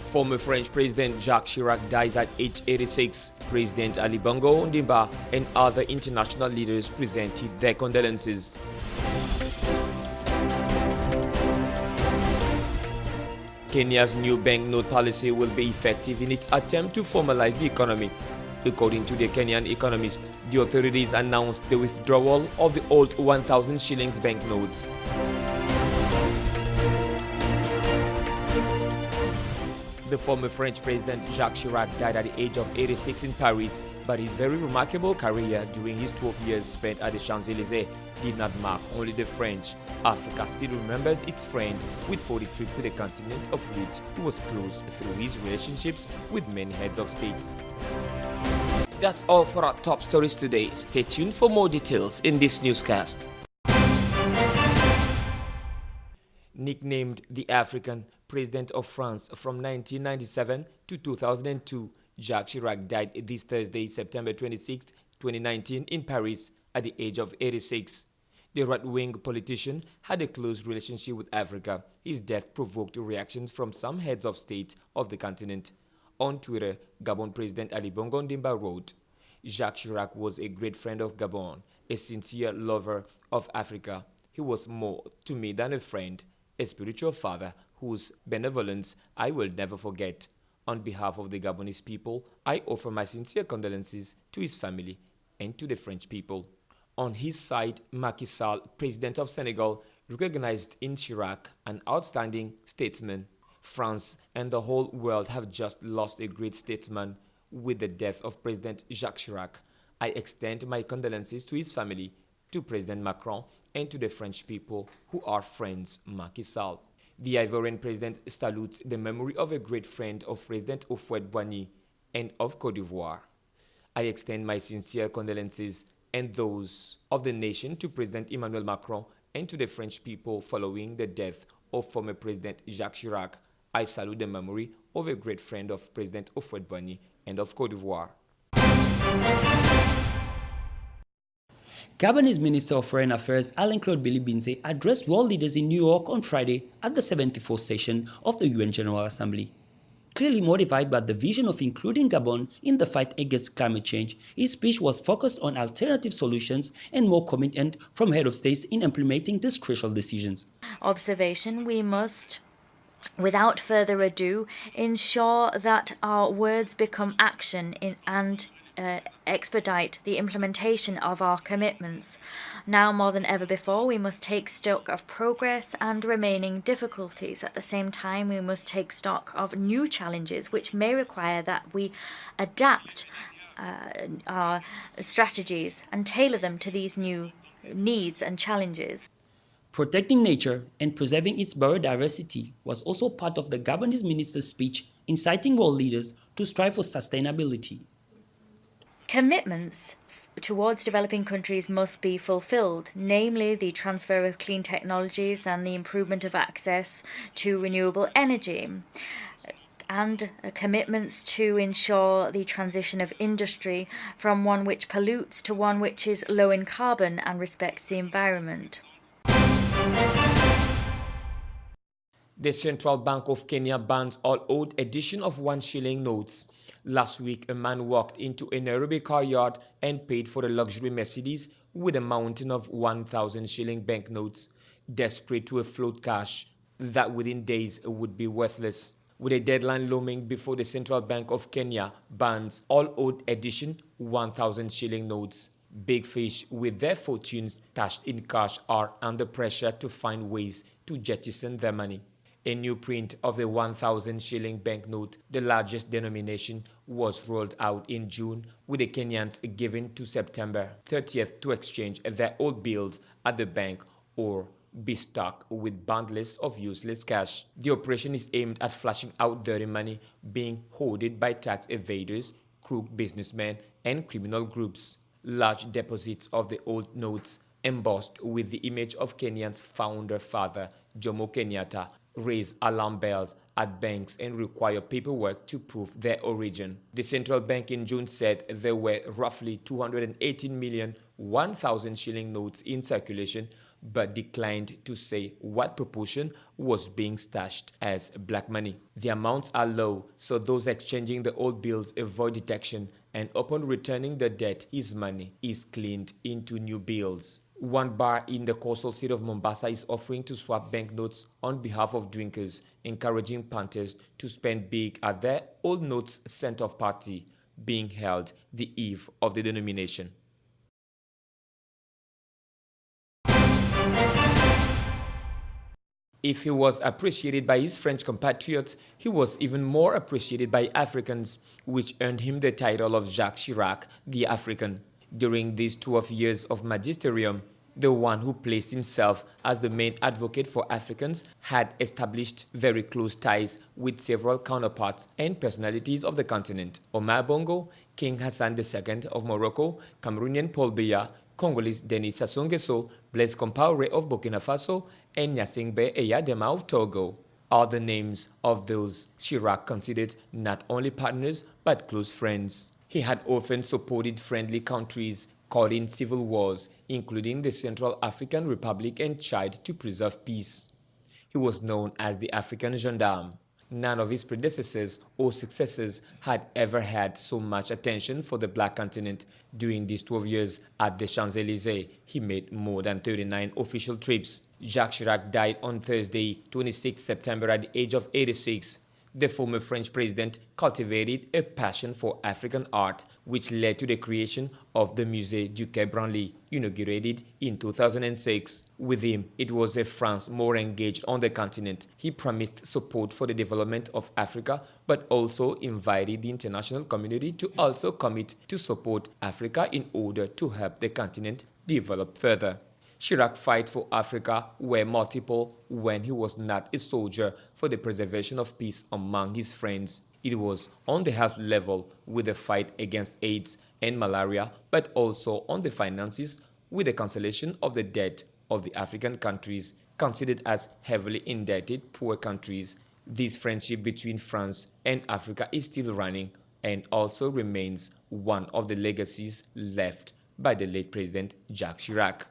Former French President Jacques Chirac dies at age 86. President Ali Bongo Ondimba and other international leaders presented their condolences. Kenya's new banknote policy will be effective in its attempt to formalize the economy. According to the Kenyan Economist, the authorities announced the withdrawal of the old 1,000 shillings banknotes. The former French President Jacques Chirac died at the age of 86 in Paris, but his very remarkable career during his 12 years spent at the Champs-Élysées did not mark only the French. Africa still remembers its friend with 40 trips to the continent, of which he was close through his relationships with many heads of state. That's all for our top stories today. Stay tuned for more details in this newscast. Nicknamed the African President of France from 1997 to 2002, Jacques Chirac died this Thursday, September 26, 2019 in Paris at the age of 86. The right-wing politician had a close relationship with Africa. His death provoked reactions from some heads of state of the continent. On Twitter, Gabon President Ali Bongo Ondimba wrote, "Jacques Chirac was a great friend of Gabon, a sincere lover of Africa. He was more to me than a friend, a spiritual father whose benevolence I will never forget. On behalf of the Gabonese people, I offer my sincere condolences to his family and to the French people." On his side, Macky Sall, President of Senegal, recognized in Chirac an outstanding statesman. France and the whole world have just lost a great statesman with the death of President Jacques Chirac. I extend my condolences to his family, to President Macron, and to the French people who are friends, Macky Sall. The Ivorian president salutes the memory of a great friend of President Houphouët-Boigny and of Côte d'Ivoire. I extend my sincere condolences and those of the nation to President Emmanuel Macron and to the French people following the death of former President Jacques Chirac. I salute the memory of a great friend of President Houphouët-Boigny and of Côte d'Ivoire. Gabonese Minister of Foreign Affairs Alain-Claude Billy-Binze addressed world leaders in New York on Friday at the 74th session of the UN General Assembly. Clearly motivated by the vision of including Gabon in the fight against climate change, his speech was focused on alternative solutions and more commitment from head of states in implementing these crucial decisions. Observation: we must, without further ado, ensure that our words become action and expedite the implementation of our commitments. Now more than ever before, we must take stock of progress and remaining difficulties. At the same time, we must take stock of new challenges which may require that we adapt our strategies and tailor them to these new needs and challenges. Protecting nature and preserving its biodiversity was also part of the Gabonese minister's speech, inciting world leaders to strive for sustainability. Commitments towards developing countries must be fulfilled, namely the transfer of clean technologies and the improvement of access to renewable energy, and commitments to ensure the transition of industry from one which pollutes to one which is low in carbon and respects the environment. The Central Bank of Kenya bans all old edition of 1 shilling notes. Last week, a man walked into a Nairobi car yard and paid for a luxury Mercedes with a mountain of 1,000 shilling banknotes, desperate to float cash that within days would be worthless. With a deadline looming before the Central Bank of Kenya bans all old edition 1,000 shilling notes, big fish with their fortunes stashed in cash are under pressure to find ways to jettison their money. A new print of the 1,000 shilling banknote, the largest denomination, was rolled out in June, with the Kenyans given to September 30th to exchange their old bills at the bank or be stuck with bundles of useless cash. The operation is aimed at flushing out dirty money being hoarded by tax evaders, crook businessmen, and criminal groups. Large deposits of the old notes, embossed with the image of Kenya's founder father, Jomo Kenyatta, raise alarm bells at banks and require paperwork to prove their origin. The central bank in June said there were roughly 218 million 1,000 shilling notes in circulation, but declined to say what proportion was being stashed as black money. The amounts are low, so those exchanging the old bills avoid detection, and upon returning the debt, his money is cleaned into new bills. One bar in the coastal city of Mombasa is offering to swap banknotes on behalf of drinkers, encouraging punters to spend big at their Old Notes sent-off party being held the eve of the denomination. If he was appreciated by his French compatriots, he was even more appreciated by Africans, which earned him the title of Jacques Chirac, the African. During these 12 years of magisterium, the one who placed himself as the main advocate for Africans had established very close ties with several counterparts and personalities of the continent. Omar Bongo, King Hassan II of Morocco, Cameroonian Paul Biya, Congolese Denis Sassou Nguesso, Blaise Compaoré of Burkina Faso, and Gnassingbé Eyadema of Togo are the names of those Chirac considered not only partners but close friends. He had often supported friendly countries caught in civil wars, including the Central African Republic and Chad, to preserve peace. He was known as the African gendarme. None of his predecessors or successors had ever had so much attention for the black continent. During these 12 years at the Champs-Élysées, he made more than 39 official trips. Jacques Chirac died on Thursday, 26 September at the age of 86. The former French president cultivated a passion for African art, which led to the creation of the Musée du Quai Branly, inaugurated in 2006. With him, it was a France more engaged on the continent. He promised support for the development of Africa, but also invited the international community to also commit to support Africa in order to help the continent develop further. Chirac fights for Africa were multiple when he was not a soldier for the preservation of peace among his friends. It was on the health level with the fight against AIDS and malaria, but also on the finances with the cancellation of the debt of the African countries considered as heavily indebted poor countries. This friendship between France and Africa is still running and also remains one of the legacies left by the late President Jacques Chirac.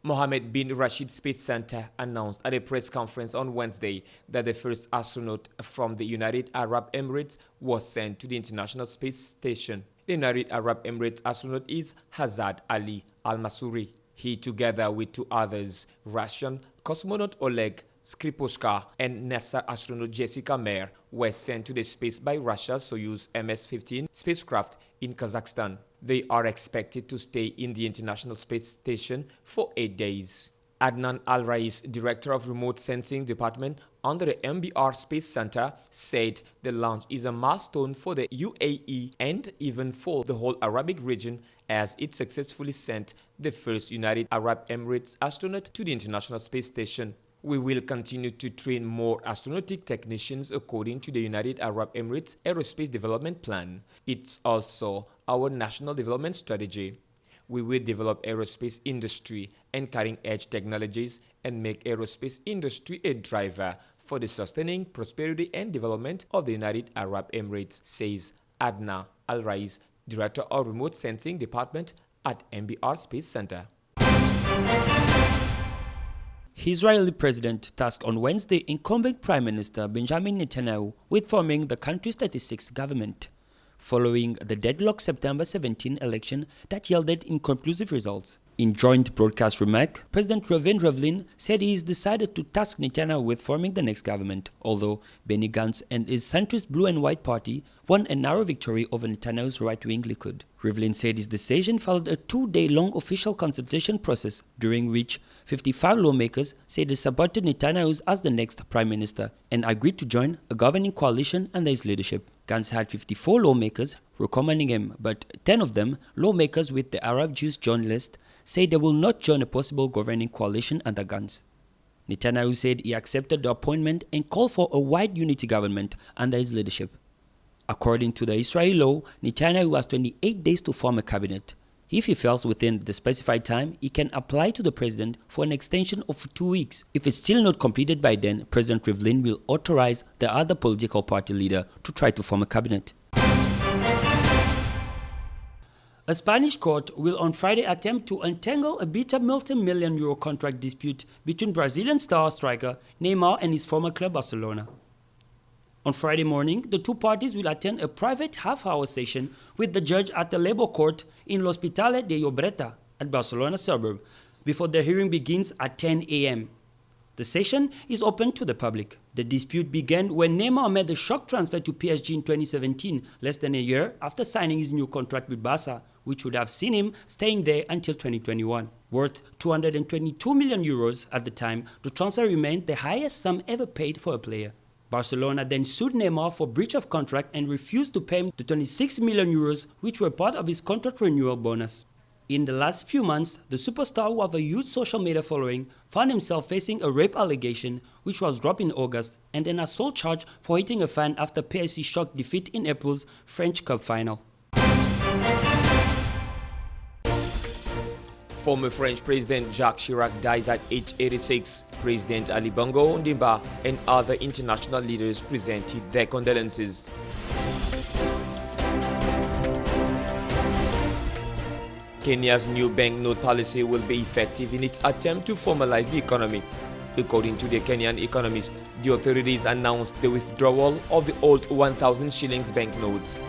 Mohammed bin Rashid Space Center announced at a press conference on Wednesday that the first astronaut from the United Arab Emirates was sent to the International Space Station. The United Arab Emirates astronaut is Hazad Ali Al-Masuri. He, together with two others, Russian cosmonaut Oleg Skripochka and NASA astronaut Jessica Meir, were sent to the space by Russia's Soyuz MS-15 spacecraft in Kazakhstan. They are expected to stay in the International Space Station for 8 days. Adnan Al-Rais, director of Remote Sensing Department under the MBR Space Center, said the launch is a milestone for the UAE and even for the whole Arabic region, as it successfully sent the first United Arab Emirates astronaut to the International Space Station. We will continue to train more astronautic technicians according to the United Arab Emirates Aerospace Development Plan. It's also our national development strategy. We will develop aerospace industry and cutting-edge technologies and make aerospace industry a driver for the sustaining prosperity and development of the United Arab Emirates, says Adnan Al-Rais, director of Remote Sensing Department at MBR Space Center. Israeli president tasked on Wednesday incumbent Prime Minister Benjamin Netanyahu with forming the country's 36th government, following the deadlock September 17 election that yielded inconclusive results. In joint broadcast remark, President Reuven Rivlin said he is decided to task Netanyahu with forming the next government, although Benny Gantz and his centrist Blue and White Party won a narrow victory over Netanyahu's right-wing Likud. Rivlin said his decision followed a 2-day-long official consultation process, during which 55 lawmakers said they supported Netanyahu as the next prime minister and agreed to join a governing coalition under his leadership. Gantz had 54 lawmakers recommending him, but 10 of them, lawmakers with the Arab Jews joint list, say they will not join a possible governing coalition under Gantz. Netanyahu said he accepted the appointment and called for a wide unity government under his leadership. According to the Israeli law, Netanyahu has 28 days to form a cabinet. If he fails within the specified time, he can apply to the president for an extension of 2 weeks. If it's still not completed by then, President Rivlin will authorize the other political party leader to try to form a cabinet. A Spanish court will on Friday attempt to untangle a bitter multi-million euro contract dispute between Brazilian star striker Neymar and his former club Barcelona. On Friday morning, the two parties will attend a private half-hour session with the judge at the Labour Court in L'Hospitalet de Llobregat at Barcelona suburb before the hearing begins at 10 a.m. The session is open to the public. The dispute began when Neymar made the shock transfer to PSG in 2017, less than a year after signing his new contract with Barca, which would have seen him staying there until 2021. Worth 222 million euros at the time, the transfer remained the highest sum ever paid for a player. Barcelona then sued Neymar for breach of contract and refused to pay him the 26 million euros, which were part of his contract renewal bonus. In the last few months, the superstar, who have a huge social media following, found himself facing a rape allegation, which was dropped in August, and an assault charge for hitting a fan after PSG shocked defeat in April's French Cup final. Former French President Jacques Chirac dies at age 86. President Ali Bongo Ondimba and other international leaders presented their condolences. Kenya's new banknote policy will be effective in its attempt to formalize the economy. According to the Kenyan Economist, the authorities announced the withdrawal of the old 1,000 shillings banknotes.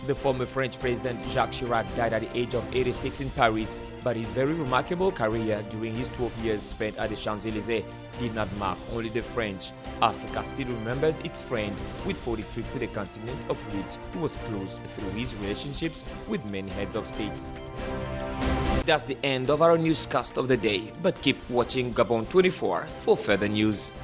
The former French President Jacques Chirac died at the age of 86 in Paris, but his very remarkable career during his 12 years spent at the Champs-Élysées did not mark only the French. Africa still remembers its friend, with 40 trips to the continent, of which he was close through his relationships with many heads of state. That's the end of our newscast of the day, but keep watching Gabon 24 for further news.